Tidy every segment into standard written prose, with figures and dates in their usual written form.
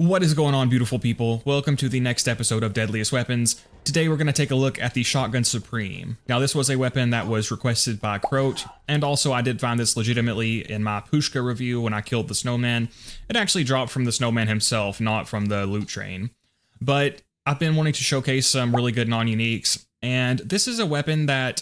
What is going on, beautiful people? Welcome to the next episode of Deadliest Weapons. Today we're going to take a look at the Shotgun Supreme. Now this was a weapon that was requested by Croat, and also I did find this legitimately in my Pushka review when I killed the snowman. It actually dropped from the snowman himself, not from the loot train. But I've been wanting to showcase some really good non-uniques, and this is a weapon that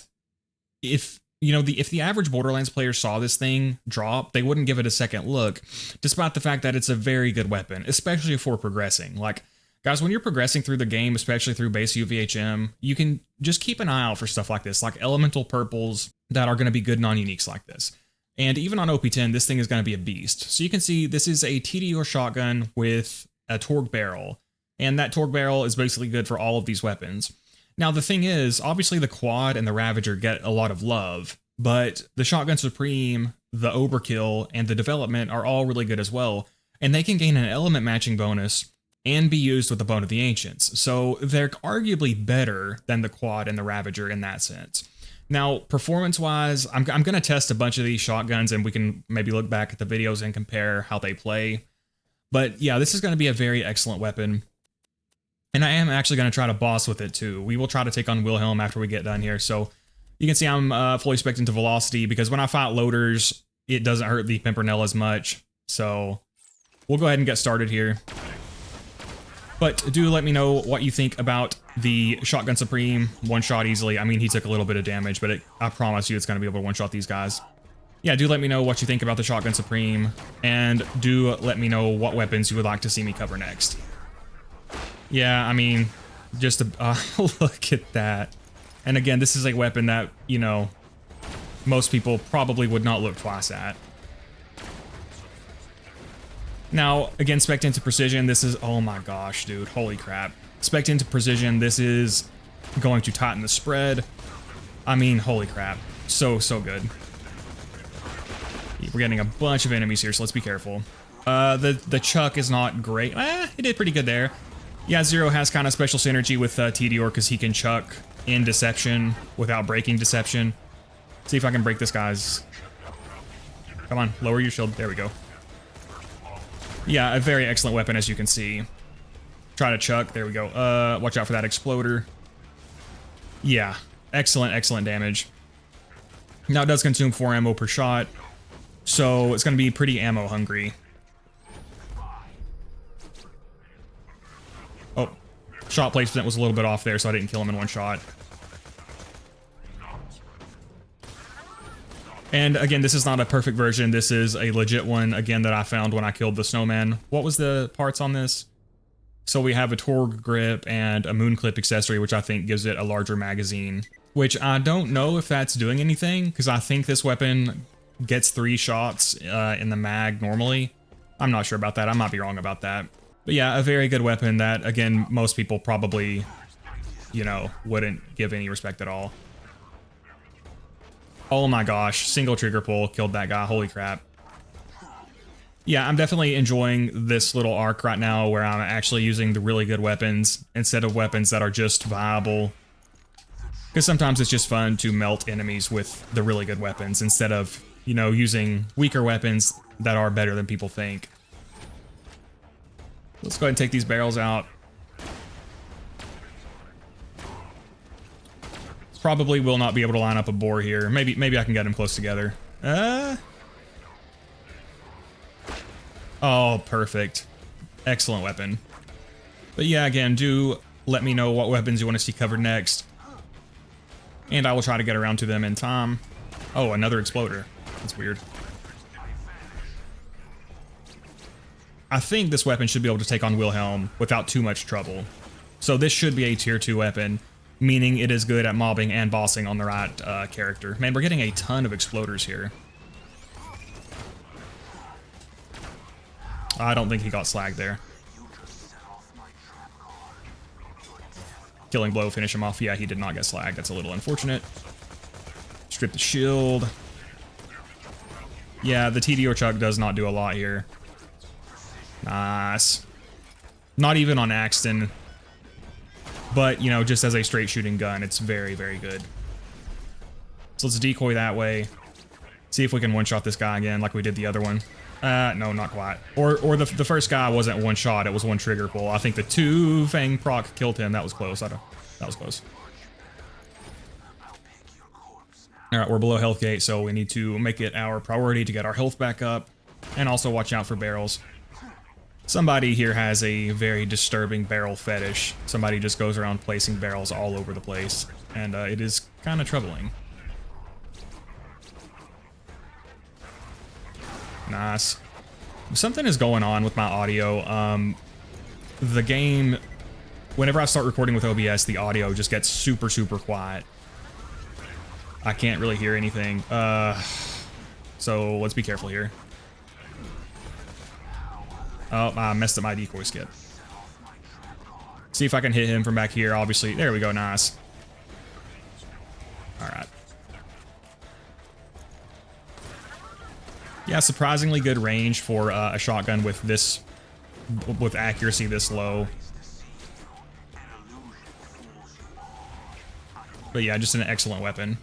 if the average Borderlands player saw this thing drop, they wouldn't give it a second look, despite the fact that it's a very good weapon, especially for progressing. Like, guys, when you're progressing through the game, especially through base UVHM, you can just keep an eye out for stuff like this, like elemental purples that are going to be good non-uniques like this. And even on OP10, this thing is going to be a beast. So you can see this is a Tediore shotgun with a torque barrel, and that torque barrel is basically good for all of these weapons. Now, the thing is, obviously the Quad and the Ravager get a lot of love, but the Shotgun Supreme, the Overkill, and the Development are all really good as well, and they can gain an element matching bonus and be used with the Bone of the Ancients, so they're arguably better than the Quad and the Ravager in that sense. Now, performance-wise, I'm going to test a bunch of these shotguns, and we can maybe look back at the videos and compare how they play. But yeah, this is going to be a very excellent weapon. And I am actually going to try to boss with it too. We will try to take on Wilhelm after we get done here. So you can see I'm fully spec'd into velocity because when I fight loaders, it doesn't hurt the Pimpernel as much. So we'll go ahead and get started here. But do let me know what you think about the Shotgun Supreme. One shot easily. I mean, he took a little bit of damage, but I promise you it's going to be able to one shot these guys. Yeah, do let me know what you think about the Shotgun Supreme. And do let me know what weapons you would like to see me cover next. Yeah, I mean, just look at that. And again, this is a weapon that, most people probably would not look twice at. Now, again, spec'd into precision, this is, oh my gosh, dude, holy crap. Spec'd into precision, this is going to tighten the spread. I mean, holy crap. So good. We're getting a bunch of enemies here, so let's be careful. The Chuck is not great. It did pretty good there. Yeah, Zero has kind of special synergy with Tediore because he can chuck in Deception without breaking Deception. See if I can break this guy's... Come on, lower your shield. There we go. Yeah, a very excellent weapon, as you can see. Try to chuck. There we go. Watch out for that exploder. Yeah, excellent damage. Now it does consume 4 ammo per shot, so it's going to be pretty ammo hungry. Oh, shot placement was a little bit off there, so I didn't kill him in one shot. And again, this is not a perfect version. This is a legit one, again, that I found when I killed the snowman. What was the parts on this? So we have a Torg grip and a moon clip accessory, which I think gives it a larger magazine. Which I don't know if that's doing anything, because I think this weapon gets 3 shots in the mag normally. I'm not sure about that. I might be wrong about that. But yeah, a very good weapon that, again, most people probably, wouldn't give any respect at all. Oh my gosh, single trigger pull killed that guy, holy crap. Yeah, I'm definitely enjoying this little arc right now where I'm actually using the really good weapons instead of weapons that are just viable. Because sometimes it's just fun to melt enemies with the really good weapons instead of, using weaker weapons that are better than people think. Let's go ahead and take these barrels out. Probably will not be able to line up a bore here. Maybe I can get them close together. Oh, perfect. Excellent weapon. But yeah, again, do let me know what weapons you want to see covered next. And I will try to get around to them in time. Oh, another exploder. That's weird. I think this weapon should be able to take on Wilhelm without too much trouble. So this should be a tier 2 weapon, meaning it is good at mobbing and bossing on the right character. Man, we're getting a ton of exploders here. I don't think he got slagged there. Killing blow, finish him off. Yeah, he did not get slagged. That's a little unfortunate. Strip the shield. Yeah, the Tediore Chuck does not do a lot here. Nice. Not even on Axton. But, just as a straight shooting gun, it's very good. So let's decoy that way. See if we can one-shot this guy again like we did the other one. No, not quite. Or the first guy wasn't one shot, it was one trigger pull. I think the two Fang proc killed him. That was close. That was close. All right, we're below health gate, so we need to make it our priority to get our health back up and also watch out for barrels. Somebody here has a very disturbing barrel fetish. Somebody just goes around placing barrels all over the place, and it is kind of troubling. Nice. Something is going on with my audio. The game, whenever I start recording with OBS, the audio just gets super, super quiet. I can't really hear anything. So let's be careful here. Oh, I messed up my decoy skip. See if I can hit him from back here. Obviously, there we go. Nice. All right. Yeah, surprisingly good range for a shotgun with this, with accuracy this low. But yeah, just an excellent weapon.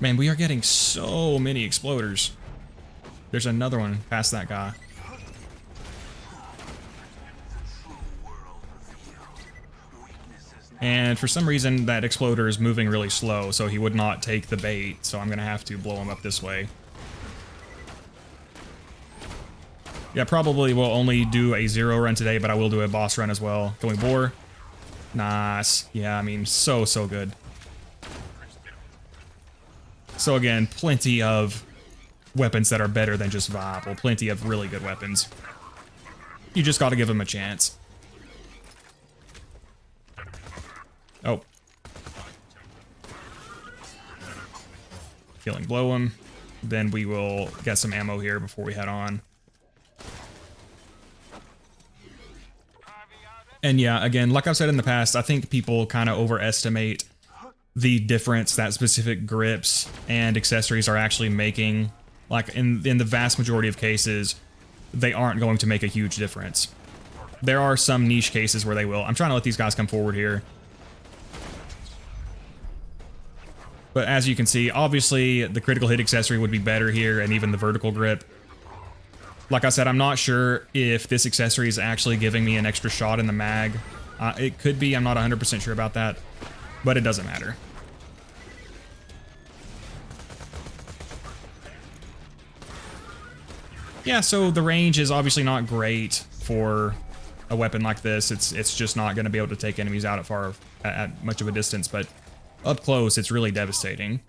Man, we are getting so many exploders. There's another one past that guy. And for some reason, that exploder is moving really slow, so he would not take the bait, so I'm gonna have to blow him up this way. Yeah, probably will only do a 0 run today, but I will do a boss run as well. Going bore. Nice. Yeah, I mean, so good. So again, plenty of weapons that are better than just viable. Plenty of really good weapons. You just gotta give them a chance. Oh. Killing blow him. Then we will get some ammo here before we head on. And yeah, again, like I've said in the past, I think people kind of overestimate the difference that specific grips and accessories are actually making. Like in the vast majority of cases, they aren't going to make a huge difference. There are some niche cases where they will. I'm trying to let these guys come forward here. But as you can see, obviously the critical hit accessory would be better here, and even the vertical grip. Like I said, I'm not sure if this accessory is actually giving me an extra shot in the mag. It could be, I'm not 100% sure about that, but it doesn't matter. Yeah, so the range is obviously not great for a weapon like this. It's just not going to be able to take enemies out at much of a distance, but up close, it's really devastating.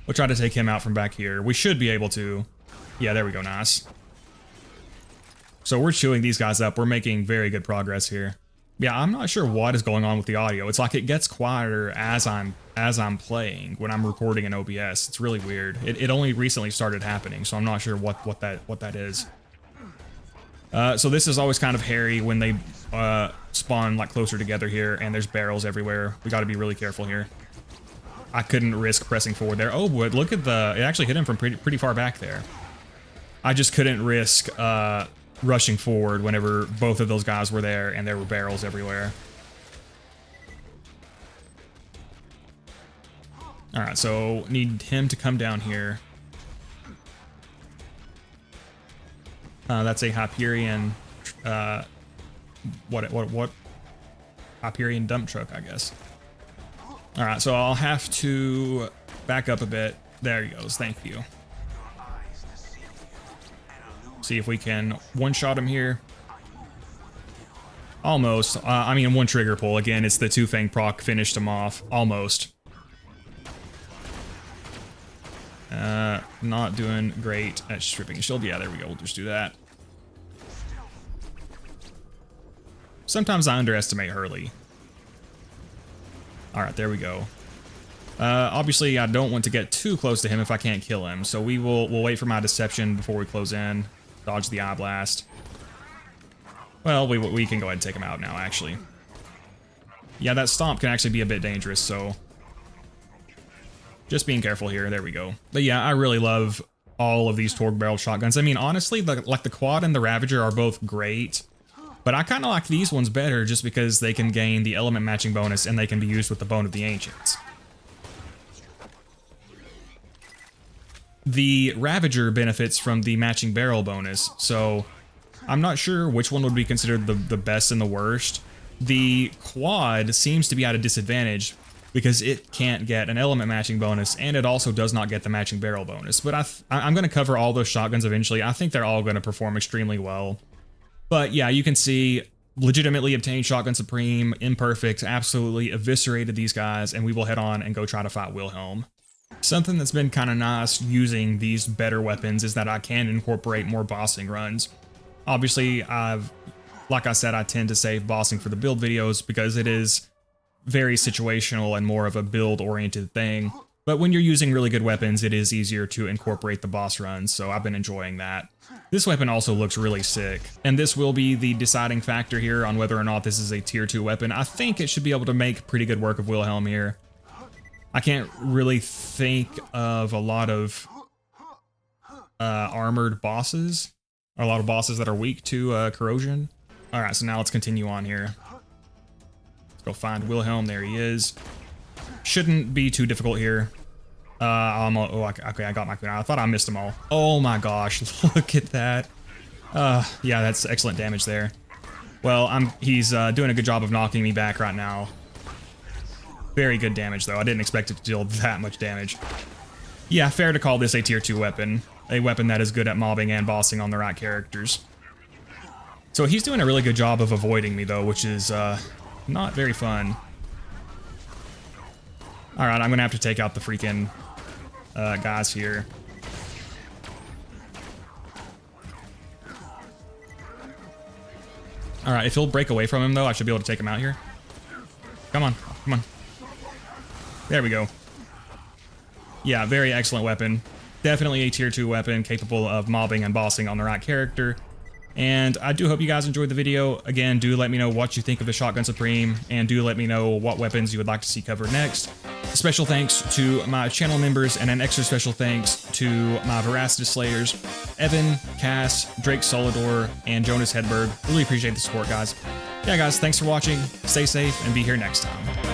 We'll try to take him out from back here. We should be able to. Yeah, there we go, nice. So we're chewing these guys up. We're making very good progress here. Yeah, I'm not sure what is going on with the audio. It's like it gets quieter as I'm playing when I'm recording in OBS. It's really weird. It only recently started happening, so I'm not sure what that is. So this is always kind of hairy when they spawn like closer together here, and there's barrels everywhere. We got to be really careful here. I couldn't risk pressing forward there. Oh, but look at it actually hit him from pretty far back there. I just couldn't risk rushing forward whenever both of those guys were there and there were barrels everywhere. All right, so need him to come down here. That's a Hyperion, what? Hyperion dump truck, I guess. All right, so I'll have to back up a bit. There he goes, thank you. See if we can one-shot him here. Almost. I mean, one trigger pull. Again, it's the two Fang proc finished him off. Almost. Not doing great at stripping shield. Yeah, there we go. We'll just do that. Sometimes I underestimate Hurley. All right, there we go. Obviously, I don't want to get too close to him if I can't kill him, so we'll wait for my deception before we close in. Dodge the eye blast. Well, we can go ahead and take him out now, actually. Yeah, that stomp can actually be a bit dangerous, so just being careful here. There we go. But yeah, I really love all of these torque-barreled shotguns. I mean, honestly, like the Quad and the Ravager are both great, but I kind of like these ones better just because they can gain the element matching bonus and they can be used with the Bone of the Ancients. The Ravager benefits from the matching barrel bonus, so I'm not sure which one would be considered the best and the worst. The Quad seems to be at a disadvantage because it can't get an element matching bonus, and it also does not get the matching barrel bonus. But I'm going to cover all those shotguns eventually. I think they're all going to perform extremely well. But yeah, you can see legitimately obtained Shotgun Supreme, imperfect, absolutely eviscerated these guys, and we will head on and go try to fight Wilhelm. Something that's been kind of nice using these better weapons is that I can incorporate more bossing runs. Obviously, like I said, I tend to save bossing for the build videos because it is very situational and more of a build-oriented thing. But when you're using really good weapons, it is easier to incorporate the boss runs, so I've been enjoying that. This weapon also looks really sick, and this will be the deciding factor here on whether or not this is a tier 2 weapon. I think it should be able to make pretty good work of Wilhelm here. I can't really think of a lot of armored bosses, or a lot of bosses that are weak to corrosion. Alright, so now let's continue on here. Let's go find Wilhelm. There he is. Shouldn't be too difficult here. Okay, I got my queen. I thought I missed them all. Oh my gosh, look at that. Yeah, that's excellent damage there. Well, he's doing a good job of knocking me back right now. Very good damage, though. I didn't expect it to deal that much damage. Yeah, fair to call this a tier 2 weapon. A weapon that is good at mobbing and bossing on the right characters. So he's doing a really good job of avoiding me, though, which is not very fun. Alright, I'm gonna have to take out the freaking guys here. Alright, if he'll break away from him, though, I should be able to take him out here. Come on, come on. There we go. Yeah, very excellent weapon. Definitely a tier 2 weapon capable of mobbing and bossing on the right character. And I do hope you guys enjoyed the video. Again, do let me know what you think of the Shotgun Supreme, and do let me know what weapons you would like to see covered next. Special thanks to my channel members, and an extra special thanks to my Voracidous Slayers, Evan, Cass, Drake Solidor, and Jonas Hedberg. Really appreciate the support, guys. Yeah, guys, thanks for watching. Stay safe, and be here next time.